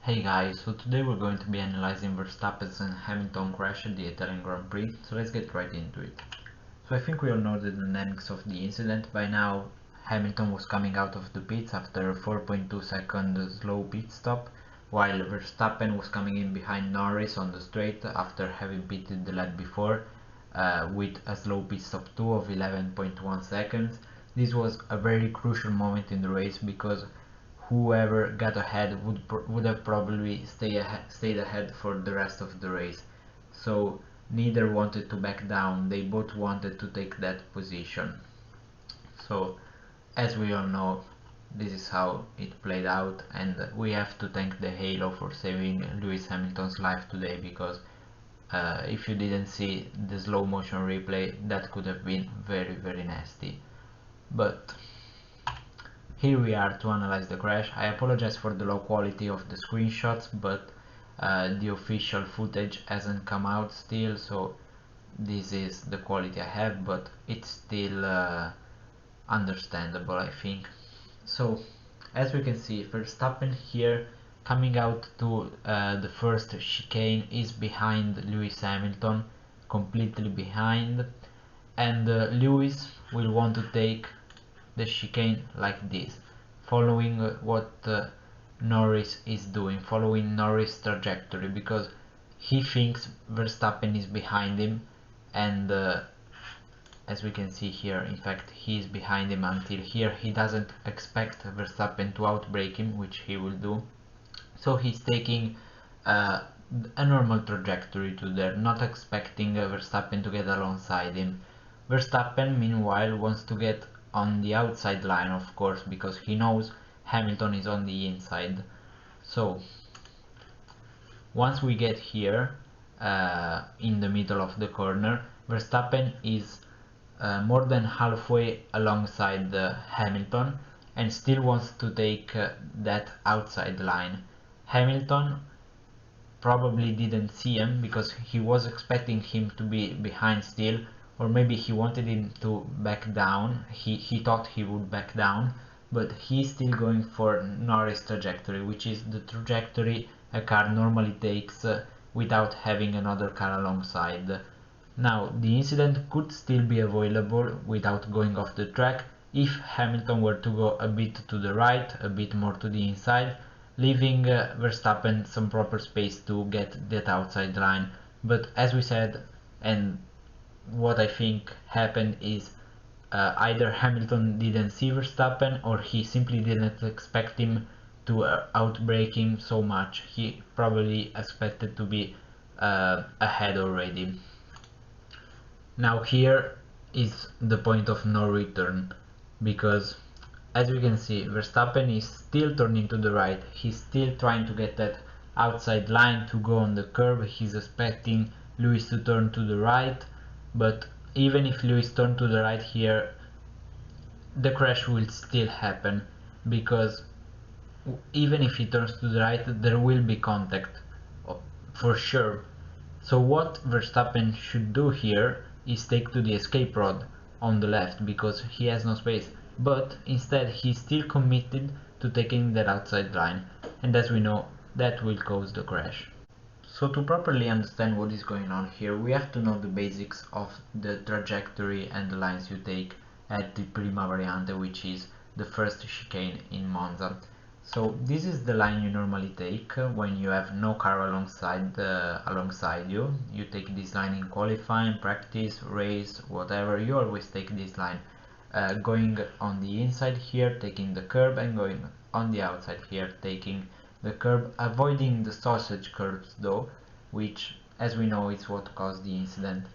Hey guys, so today we're going to be analyzing Verstappen's and Hamilton crash at the Italian Grand Prix, so let's get right into it. So I think we all know the dynamics of the incident. By now Hamilton was coming out of the pits after a 4.2 second slow pit stop, while Verstappen was coming in behind Norris on the straight after having pitted the lap before with a slow pit stop too of 11.1 seconds. This was a very crucial moment in the race because whoever got ahead would have probably stayed ahead for the rest of the race. So neither wanted to back down, they both wanted to take that position. So as we all know, this is how it played out, and we have to thank the Halo for saving Lewis Hamilton's life today, because if you didn't see the slow motion replay, that could have been very nasty. But here we are to analyze the crash. I apologize for the low quality of the screenshots, but the official footage hasn't come out still, so this is the quality I have, but it's still understandable, I think. So as we can see, Verstappen here coming out to the first chicane is behind Lewis Hamilton, completely behind, and Lewis will want to take the chicane like this, following what Norris is doing, following Norris' trajectory, because he thinks Verstappen is behind him, and as we can see here, in fact he is behind him until here. He doesn't expect Verstappen to outbrake him, which he will do, so he's taking a normal trajectory to there, not expecting Verstappen to get alongside him. Verstappen meanwhile wants to get on the outside line, of course, because he knows Hamilton is on the inside. So once we get here in the middle of the corner, Verstappen is more than halfway alongside Hamilton and still wants to take that outside line. Hamilton probably didn't see him because he was expecting him to be behind still, or maybe he wanted him to back down. He thought he would back down, but he's still going for Norris trajectory, which is the trajectory a car normally takes without having another car alongside. Now the incident could still be avoidable without going off the track if Hamilton were to go a bit to the right, a bit more to the inside, leaving Verstappen some proper space to get that outside line. But as we said, and what I think happened is either Hamilton didn't see Verstappen or he simply didn't expect him to outbrake him so much. He probably expected to be ahead already. Now here is the point of no return, because as we can see, Verstappen is still turning to the right. He's still trying to get that outside line to go on the curb. He's expecting Lewis to turn to the right, but even if Lewis turned to the right here, the crash will still happen, because even if he turns to the right, there will be contact for sure. So what Verstappen should do here is take to the escape rod on the left, because he has no space, but instead he's still committed to taking that outside line, and as we know, that will cause the crash. So to properly understand what is going on here, we have to know the basics of the trajectory and the lines you take at the Prima Variante, which is the first chicane in Monza. So this is the line you normally take when you have no car alongside you. You take this line in qualifying, practice, race, whatever. You always take this line, going on the inside here, taking the curb, and going on the outside here, taking the curb, avoiding the sausage curbs though, which as we know is what caused the incident.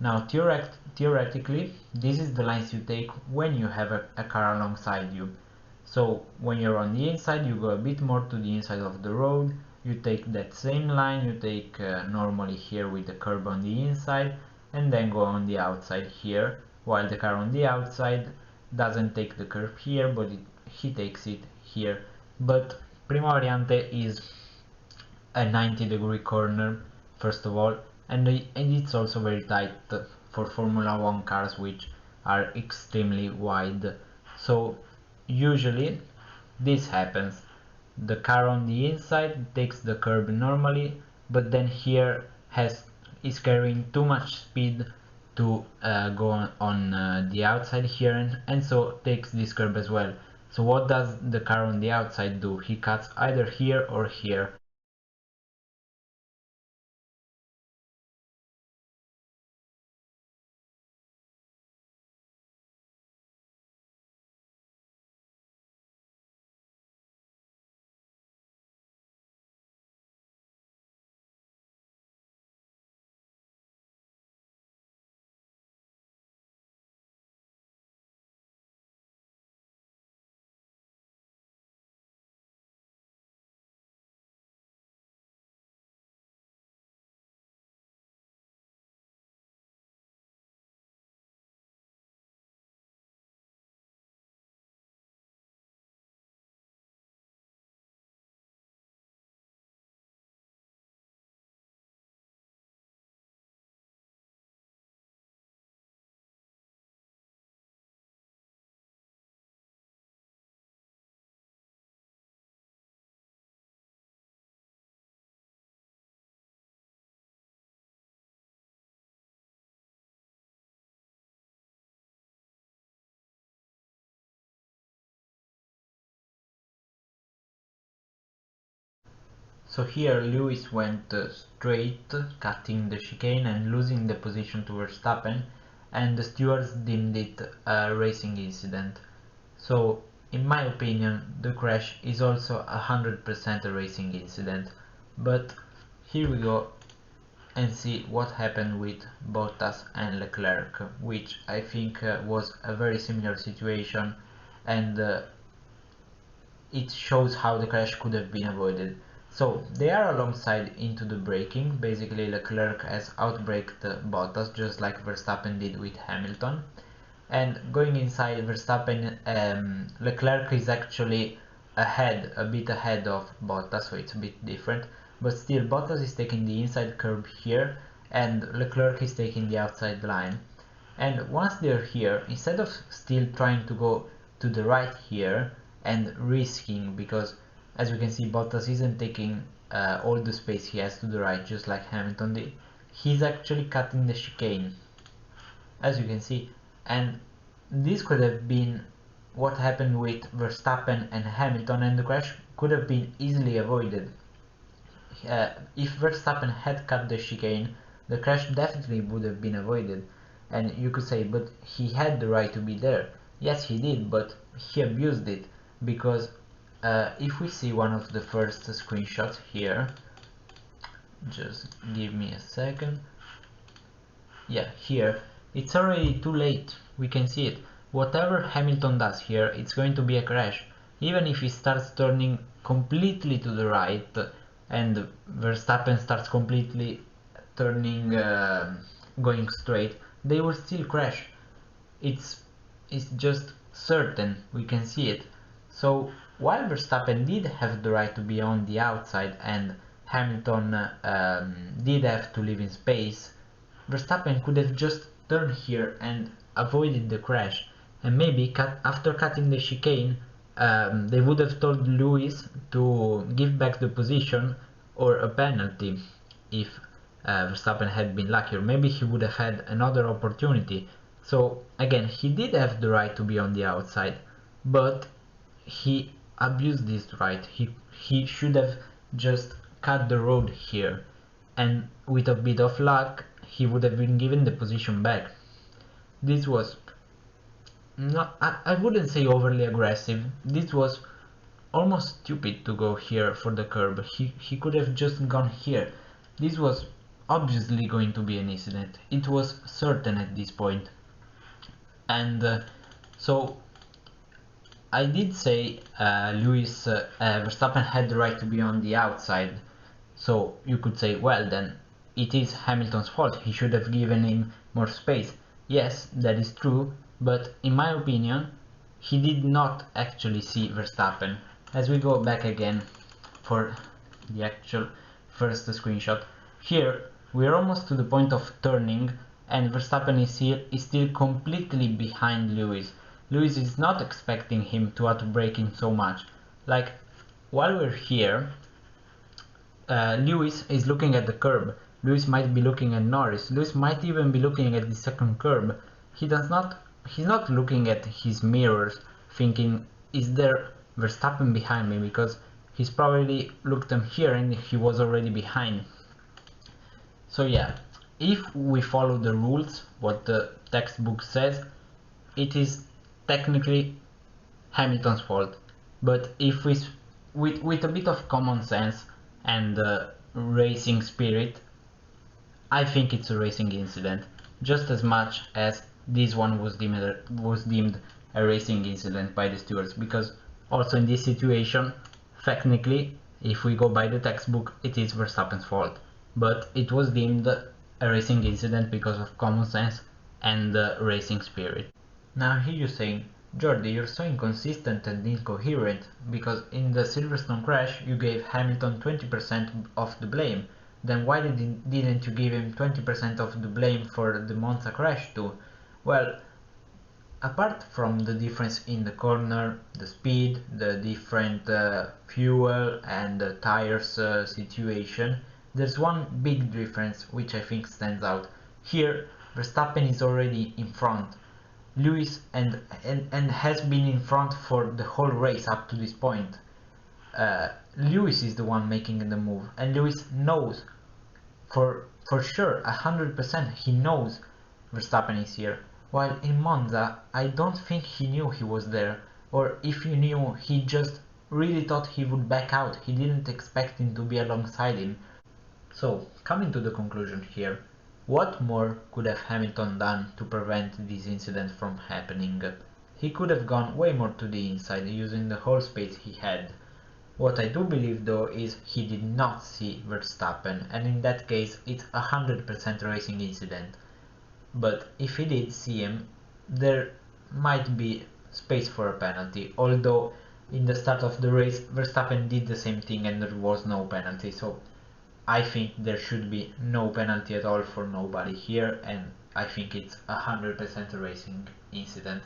Now theoretically, this is the lines you take when you have a car alongside you. So when you're on the inside, you go a bit more to the inside of the road, you take that same line you take normally here with the curb on the inside, and then go on the outside here, while the car on the outside doesn't take the curb here, but he takes it here. But Prima Variante is a 90-degree corner, first of all, and it's also very tight for Formula 1 cars, which are extremely wide. So usually this happens. the car on the inside takes the curb normally, but then here is carrying too much speed to go on the outside here, and so takes this curb as well. So what does the car on the outside do? He cuts either here or here. So here Lewis went straight, cutting the chicane and losing the position to Verstappen, and the stewards deemed it a racing incident. So in my opinion the crash is also 100% a racing incident. But here we go and see what happened with Bottas and Leclerc, which I think was a very similar situation, and it shows how the crash could have been avoided. So they are alongside into the braking. Basically Leclerc has outbraked Bottas just like Verstappen did with Hamilton. And going inside Verstappen, Leclerc is actually a bit ahead of Bottas, so it's a bit different. But still Bottas is taking the inside curb here and Leclerc is taking the outside line. And once they're here, instead of still trying to go to the right here and risking, because as you can see Bottas isn't taking all the space he has to the right just like Hamilton did, he's actually cutting the chicane, as you can see. And this could have been what happened with Verstappen and Hamilton, and the crash could have been easily avoided. If Verstappen had cut the chicane, the crash definitely would have been avoided. And you could say, but he had the right to be there. Yes, he did, but he abused it, because if we see one of the first screenshots here, just give me a second. Yeah, here, it's already too late. We can see it. Whatever Hamilton does here, it's going to be a crash. Even if he starts turning completely to the right and Verstappen starts completely turning, going straight, they will still crash. It's just certain. We can see it. So while Verstappen did have the right to be on the outside and Hamilton did have to leave in space, Verstappen could have just turned here and avoided the crash, and maybe after cutting the chicane, they would have told Lewis to give back the position or a penalty if Verstappen had been luckier. Maybe he would have had another opportunity. So again, he did have the right to be on the outside, but he abused this right. He should have just cut the road here, and with a bit of luck he would have been given the position back. This was not, I wouldn't say overly aggressive. This was almost stupid to go here for the curb. He could have just gone here. This was obviously going to be an incident. It was certain at this point. And so I did say Lewis Verstappen had the right to be on the outside. So you could say, well then, it is Hamilton's fault, he should have given him more space. Yes, that is true, but in my opinion, he did not actually see Verstappen. As we go back again for the actual first screenshot, here we are almost to the point of turning and Verstappen is still completely behind Lewis. Lewis is not expecting him to outbrake him so much. Like, while we're here, Lewis is looking at the curb. Lewis might be looking at Norris. Lewis might even be looking at the second curb. He's not looking at his mirrors thinking, is there Verstappen behind me? Because he's probably looked him here and he was already behind. So yeah, if we follow the rules, what the textbook says, it is technically Hamilton's fault. But if we, with a bit of common sense and racing spirit, I think it's a racing incident, just as much as this one was deemed a racing incident by the stewards, because also in this situation, technically, if we go by the textbook, it is Verstappen's fault, but it was deemed a racing incident because of common sense and racing spirit. Now here you're saying, Jordi, you're so inconsistent and incoherent, because in the Silverstone crash you gave Hamilton 20% of the blame. Then why didn't you give him 20% of the blame for the Monza crash too? Well, apart from the difference in the corner, the speed, the different fuel and the tires situation, there's one big difference which I think stands out. Here, Verstappen is already in front. Lewis and has been in front for the whole race up to this point. Lewis is the one making the move, and Lewis knows for sure 100% he knows Verstappen is here. While in Monza, I don't think he knew he was there, or if he knew, he just really thought he would back out. He didn't expect him to be alongside him. So, coming to the conclusion here, what more could have Hamilton done to prevent this incident from happening? He could have gone way more to the inside, using the whole space he had. What I do believe though is he did not see Verstappen, and in that case it's 100% racing incident. But if he did see him, there might be space for a penalty, although in the start of the race Verstappen did the same thing and there was no penalty, so I think there should be no penalty at all for nobody here, and I think it's 100% a racing incident.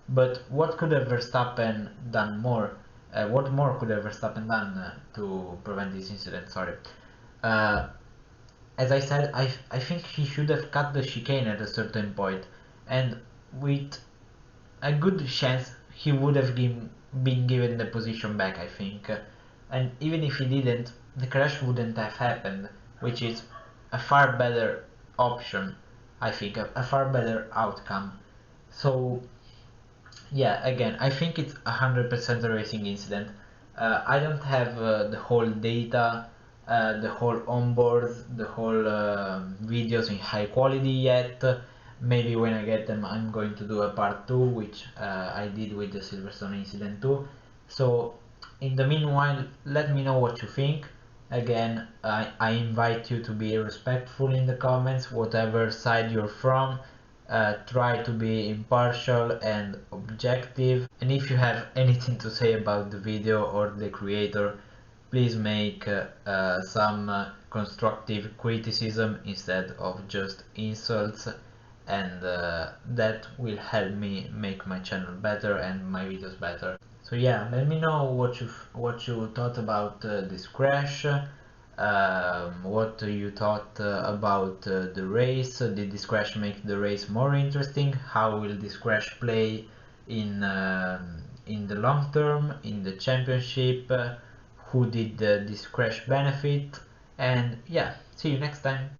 But what could have Verstappen done more? What more could have Verstappen done to prevent this incident? Sorry. As I said, I think he should have cut the chicane at a certain point, and with a good chance he would have been given the position back, I think. And even if he didn't, the crash wouldn't have happened, which is a far better option, I think, a far better outcome. So yeah, again, I think it's 100% a racing incident. I don't have the whole data, the whole onboards, the whole videos in high quality yet. Maybe when I get them I'm going to do a part 2, which I did with the Silverstone incident too. So in the meanwhile, let me know what you think. Again, I invite you to be respectful in the comments, whatever side you're from. Try to be impartial and objective, and if you have anything to say about the video or the creator, please make some constructive criticism instead of just insults, and that will help me make my channel better and my videos better. So yeah, let me know what you thought about this crash. What you thought about the race. Did this crash make the race more interesting? How will this crash play in the long term, in the championship? Who did this crash benefit? And yeah, see you next time.